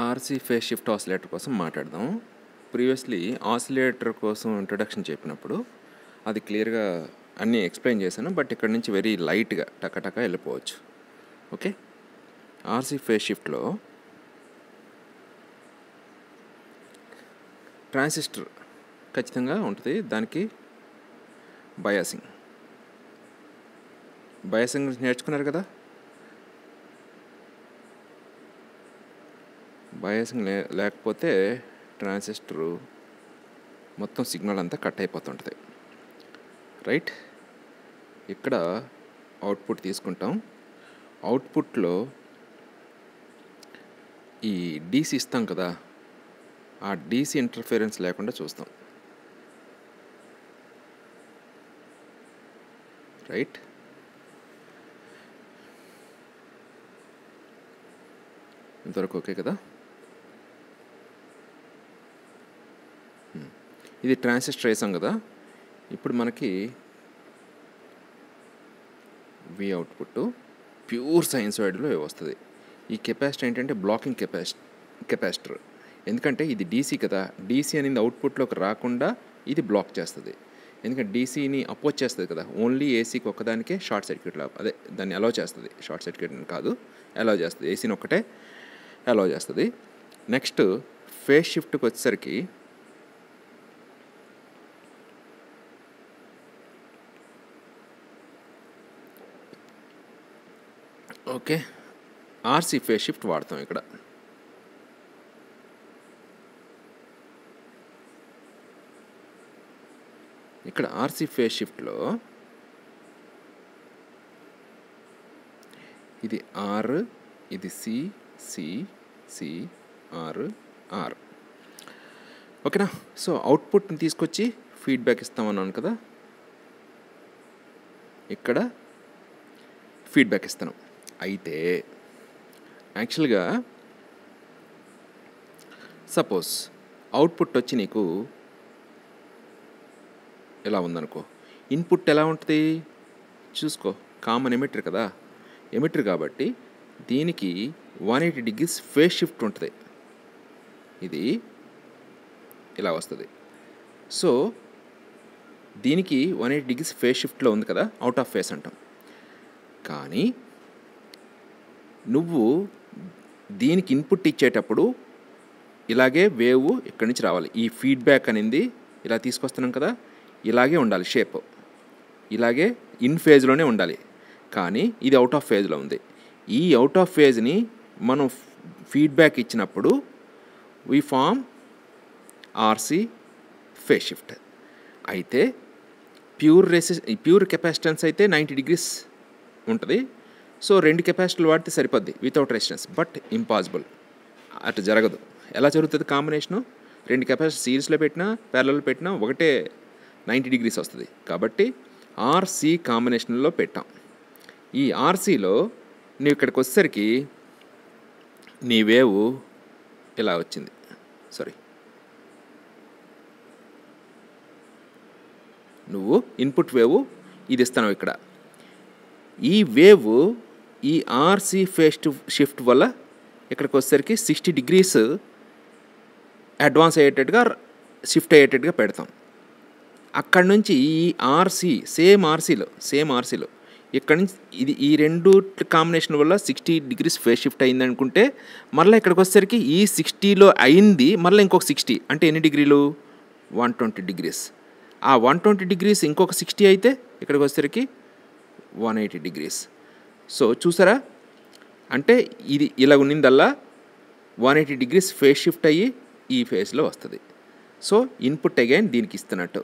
RC phase shift oscillator కోసం మాట్లాడదాం. Previously oscillator కోసం ఇంట్రొడక్షన్ చెప్పినప్పుడు అది క్లియర్గా అన్నీ ఎక్స్ప్లెయిన్ చేశాను. బట్ ఇక్కడ నుంచి వెరీ లైట్గా టకటక వెళ్ళిపోవచ్చు. ఓకే, ఆర్సీ ఫేజ్ షిఫ్ట్లో ట్రాన్సిస్టర్ ఖచ్చితంగా ఉంటుంది. దానికి బయాసింగ్ నేర్చుకున్నారు కదా. బయాసింగ్ లేకపోతే ట్రాన్సిస్టరు మొత్తం సిగ్నల్ అంతా కట్ అయిపోతుంటుంది. రైట్, ఇక్కడ అవుట్పుట్ తీసుకుంటాం. అవుట్పుట్లో ఈ డీసీ ఇస్తాం కదా, ఆ డీసీ ఇంటర్ఫిరెన్స్ లేకుండా చూస్తాం. రైట్, ఇంతవరకు ఓకే కదా. ఇది ట్రాన్సిస్టర్ వేసాం కదా. ఇప్పుడు మనకి వి అవుట్పుట్ ప్యూర్ సైన్సాయిడ్లో వస్తుంది. ఈ కెపాసిటర్ ఏంటంటే బ్లాకింగ్ కెపాసిటర్. ఎందుకంటే ఇది డీసీ కదా, డీసీ అనేది అవుట్పుట్లోకి రాకుండా ఇది బ్లాక్ చేస్తుంది. ఎందుకంటే డీసీని అపోజ్ చేస్తుంది కదా, ఓన్లీ ఏసీకి ఒక్కదానికే షార్ట్ సర్క్యూట్లో, అదే దాన్ని అలౌ చేస్తుంది. షార్ట్ సర్క్యూట్ కాదు, అలౌ చేస్తుంది. ఏసీని ఒక్కటే అలౌ చేస్తుంది. నెక్స్ట్ ఫేజ్ షిఫ్ట్కి వచ్చేసరికి ఓకే, ఆర్సీ ఫేజ్ షిఫ్ట్ వాడతాం. ఇక్కడ ఆర్సీ ఫేజ్ షిఫ్ట్లో ఇది ఆర్, ఇది C, C, C, R, R. ఓకేనా. సో అవుట్పుట్ని తీసుకొచ్చి ఫీడ్బ్యాక్ ఇస్తామన్నాను కదా, ఇక్కడ ఫీడ్బ్యాక్ ఇస్తాను. అయితే యాక్చువల్గా సపోజ్ అవుట్పుట్ వచ్చి నీకు ఎలా ఉందనుకో, ఇన్పుట్ ఎలా ఉంటుంది చూసుకో. కామన్ ఎమిటర్ కదా, ఎమిటర్ కాబట్టి దీనికి 180 degrees ఫేజ్ షిఫ్ట్ ఉంటుంది. ఇది ఇలా వస్తుంది. సో దీనికి 180 degrees ఫేజ్ షిఫ్ట్లో ఉంది కదా, అవుట్ ఆఫ్ ఫేస్ అంటాం. కానీ నువ్వు దీనికి ఇన్పుట్ ఇచ్చేటప్పుడు ఇలాగే వేవ్ ఇక్కడి నుంచి రావాలి. ఈ ఫీడ్బ్యాక్ అనేది ఇలా తీసుకొస్తున్నాం కదా, ఇలాగే ఉండాలి షేప్, ఇలాగే ఇన్ ఫేజ్లోనే ఉండాలి. కానీ ఇది అవుట్ ఆఫ్ ఫేజ్లో ఉంది. ఈ అవుట్ ఆఫ్ ఫేజ్ని మనం ఫీడ్బ్యాక్ ఇచ్చినప్పుడు వి ఫామ్ ఆర్సీ ఫేజ్ షిఫ్ట్. అయితే ప్యూర్ కెపాసిటెన్స్ అయితే 90 degrees ఉంటుంది. సో 2 కెపాసిటర్లు వాడితే సరిపోద్ది వితౌట్ రెసిస్టెన్స్. బట్ ఇంపాసిబుల్, అటు జరగదు. ఎలా జరుగుతుంది కాంబినేషను? 2 కెపాసిటర్ సిరీస్లో పెట్టినా ప్యారలల్లో పెట్టినా ఒకటే 90 degrees వస్తుంది. కాబట్టి ఆర్సీ కాంబినేషన్లో పెట్టాం. ఈ ఆర్సీలో నువ్వు ఇక్కడికి వచ్చేసరికి నీ వేవ్ ఇలా వచ్చింది. నువ్వు ఇన్పుట్ వేవ్ ఇది ఇస్తాను. ఇక్కడ ఈ వేవ్ ఈ ఆర్సీ ఫేజ్ షిఫ్ట్ వల్ల ఇక్కడికి వచ్చేసరికి 60 degrees అడ్వాన్స్ అయ్యేటట్టుగా షిఫ్ట్ అయ్యేటట్టుగా పెడతాం. అక్కడ నుంచి ఈ ఆర్సీ సేమ్ ఆర్సీలో ఇక్కడ నుంచి ఈ రెండు కాంబినేషన్ వల్ల 60 degrees ఫేజ్ షిఫ్ట్ అయింది అనుకుంటే, మళ్ళీ ఇక్కడికి వచ్చేసరికి ఈ 60లో అయింది మళ్ళీ ఇంకొక 60 అంటే ఎన్ని డిగ్రీలు? 120 degrees. ఆ 120 degrees ఇంకొక 60 అయితే ఇక్కడికి వచ్చేసరికి 180 degrees. సో చూసారా, అంటే ఇది ఇలా ఉన్నిందల్లా 180 degrees ఫేజ్ షిఫ్ట్ అయ్యి ఈ ఫేజ్లో వస్తుంది. సో ఇన్పుట్ అగైన్ దీనికి ఇస్తున్నట్టు.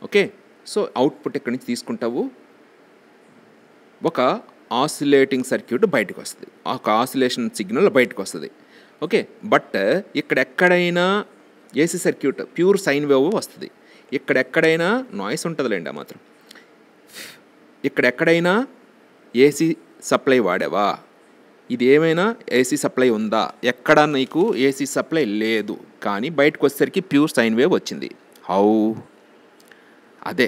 ఓకే, సో అవుట్పుట్ ఎక్కడి నుంచి తీసుకుంటావు? ఒక ఆసిలేటింగ్ సర్క్యూట్ బయటకు వస్తుంది, ఒక ఆసిలేషన్ సిగ్నల్ బయటకు వస్తుంది. ఓకే, బట్ ఇక్కడెక్కడైనా AC circuit pure sine wave వస్తుంది. ఇక్కడెక్కడైనా నాయిస్ ఉంటుందిలేండి, ఆ మాత్రం. ఇక్కడెక్కడైనా ఏసీ సప్లై వాడావా? ఇది ఏమైనా ఏసీ సప్లై ఉందా? ఎక్కడ నీకు ఏసీ సప్లై లేదు, కానీ బయటకు వచ్చేసరికి ప్యూర్ సైన్ వేవ్ వచ్చింది. హౌ? అదే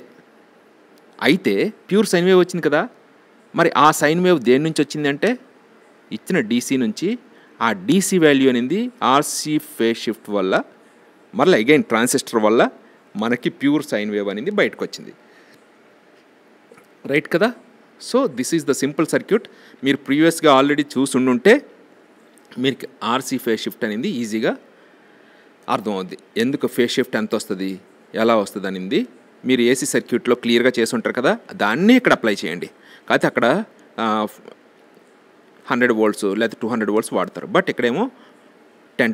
అయితే ప్యూర్ సైన్ వేవ్ వచ్చింది కదా, మరి ఆ సైన్ వేవ్ దేని నుంచి వచ్చింది అంటే ఇచ్చిన డీసీ నుంచి ఆ డీసీ వాల్యూ అనేది ఆర్సీ ఫేజ్ షిఫ్ట్ వల్ల మళ్ళీ అగైన్ ట్రాన్సిస్టర్ వల్ల మనకి ప్యూర్ సైన్ వేవ్ అనేది బయటకు వచ్చింది. రైట్ కదా? So this is the simple circuit. మీరు ప్రీవియస్గా ఆల్రెడీ చూసుండుంటే మీకు ఆర్సీ ఫేజ్ షిఫ్ట్ అనేది ఈజీగా అర్థమవుద్ది. ఎందుకు ఫేజ్ షిఫ్ట్ ఎంత వస్తుంది, ఎలా వస్తుంది అనేది మీరు ఏసీ సర్క్యూట్లో క్లియర్గా చేసి ఉంటారు కదా, దాన్ని ఇక్కడ అప్లై చేయండి. కాకపోతే అక్కడ 100 volts లేదా 200 volts వాడతారు. బట్ ఇక్కడేమో 10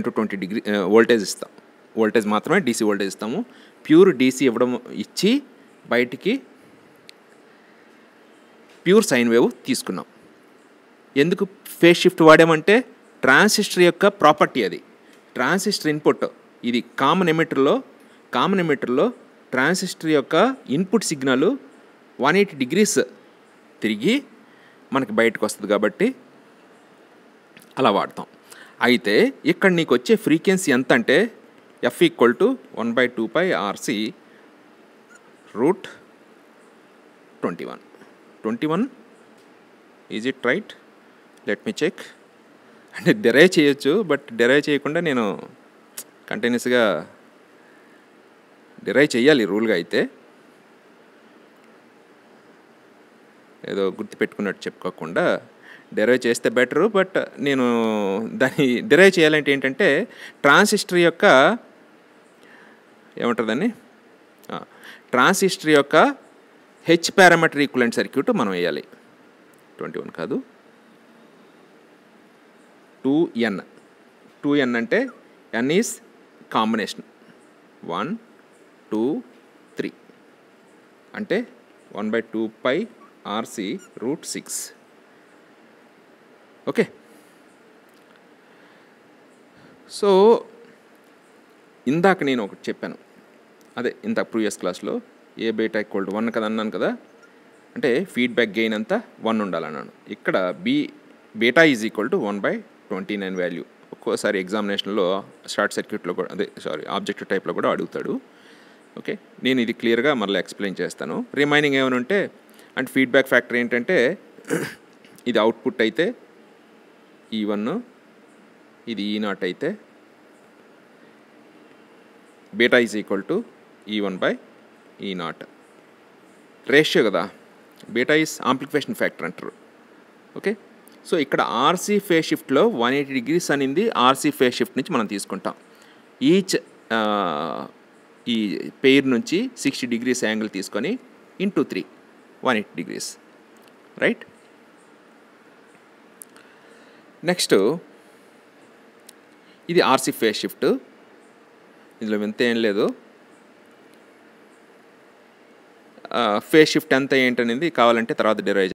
to 20 degree వోల్టేజ్ ఇస్తాం. వోల్టేజ్ మాత్రమే డీసీ వోల్టేజ్ ఇస్తాము. ప్యూర్ డీసీ ఇచ్చి బయటికి ప్యూర్ సైన్ వేవ్ తీసుకున్నాం. ఎందుకు ఫేజ్ షిఫ్ట్ వాడామంటే ట్రాన్సిస్టర్ యొక్క ప్రాపర్టీ అది. ట్రాన్సిస్టర్ ఇన్పుట్ ఇది కామన్ ఎమిటర్లో ట్రాన్సిస్టర్ యొక్క ఇన్పుట్ సిగ్నల్ 180 degrees తిరిగి మనకి బయటకు వస్తుంది కాబట్టి అలా వాడతాం. అయితే ఇక్కడ నీకు వచ్చే ఫ్రీక్వెన్సీ ఎంత అంటే F = 1/2πRC √21. 21 is it right? Let me check. అంటే డెరైవ్ చేయొచ్చు, బట్ డెరైవ్ చేయకుండా నేను కంటిన్యూస్గా డెరైవ్ చేయాలి రూల్గా. అయితే ఏదో గుర్తుపెట్టుకున్నట్టు చెప్పుకోకుండా డెరైవ్ చేస్తే బెటరు. బట్ నేను దాన్ని డెరైవ్ చేయాలంటే ఏంటంటే ట్రాన్సిస్టర్ యొక్క ట్రాన్సిస్టర్ యొక్క హెచ్ పారామీటర్ ఈక్వలెంట్ సర్క్యూట్ మనం వేయాలి. 21 కాదు, 2n అంటే n ఈజ్ కాంబినేషన్ 1 2 3 అంటే 1/2πRC √6. ఓకే. సో ఇందాక నేను ఒకటి చెప్పాను, అదే ఇంత ప్రీవియస్ క్లాస్లో A β = 1 కదా అన్నాను కదా, అంటే ఫీడ్బ్యాక్ గెయిన్ అంతా 1 ఉండాలన్నాను. ఇక్కడ beta is equal to 1/29 value. ఒక్కోసారి ఎగ్జామినేషన్లో షార్ట్ సర్క్యూట్లో కూడా ఆబ్జెక్టివ్ టైప్లో కూడా అడుగుతాడు. ఓకే, నేను ఇది క్లియర్గా మళ్ళీ ఎక్స్ప్లెయిన్ చేస్తాను. రిమైనింగ్ ఏమైనా ఉంటే అంటే ఫీడ్బ్యాక్ ఫ్యాక్టర్ ఏంటంటే ఇది అవుట్పుట్ అయితే E1, ఇది E0 అయితే beta is equal to E1/E0 ratio కదా. బీటా ఈజ్ ఆంప్లిఫికేషన్ ఫ్యాక్టర్ అంటారు. ఓకే, సో ఇక్కడ ఆర్సీ ఫేజ్ షిఫ్ట్లో 180 degrees అనేది ఆర్సీ ఫేజ్ షిఫ్ట్ నుంచి మనం తీసుకుంటాం. ఈ పెయిర్ నుంచి 60 degrees యాంగిల్ తీసుకొని ఇంటూ 3 180 degrees. రైట్. నెక్స్ట్ ఇది ఆర్సీ ఫేజ్ షిఫ్ట్. ఇందులో వింత ఏం లేదు. ఫేజ్ షిఫ్ట్ ఎంత ఏంటనేది కావాలంటే తర్వాత డెరైవ్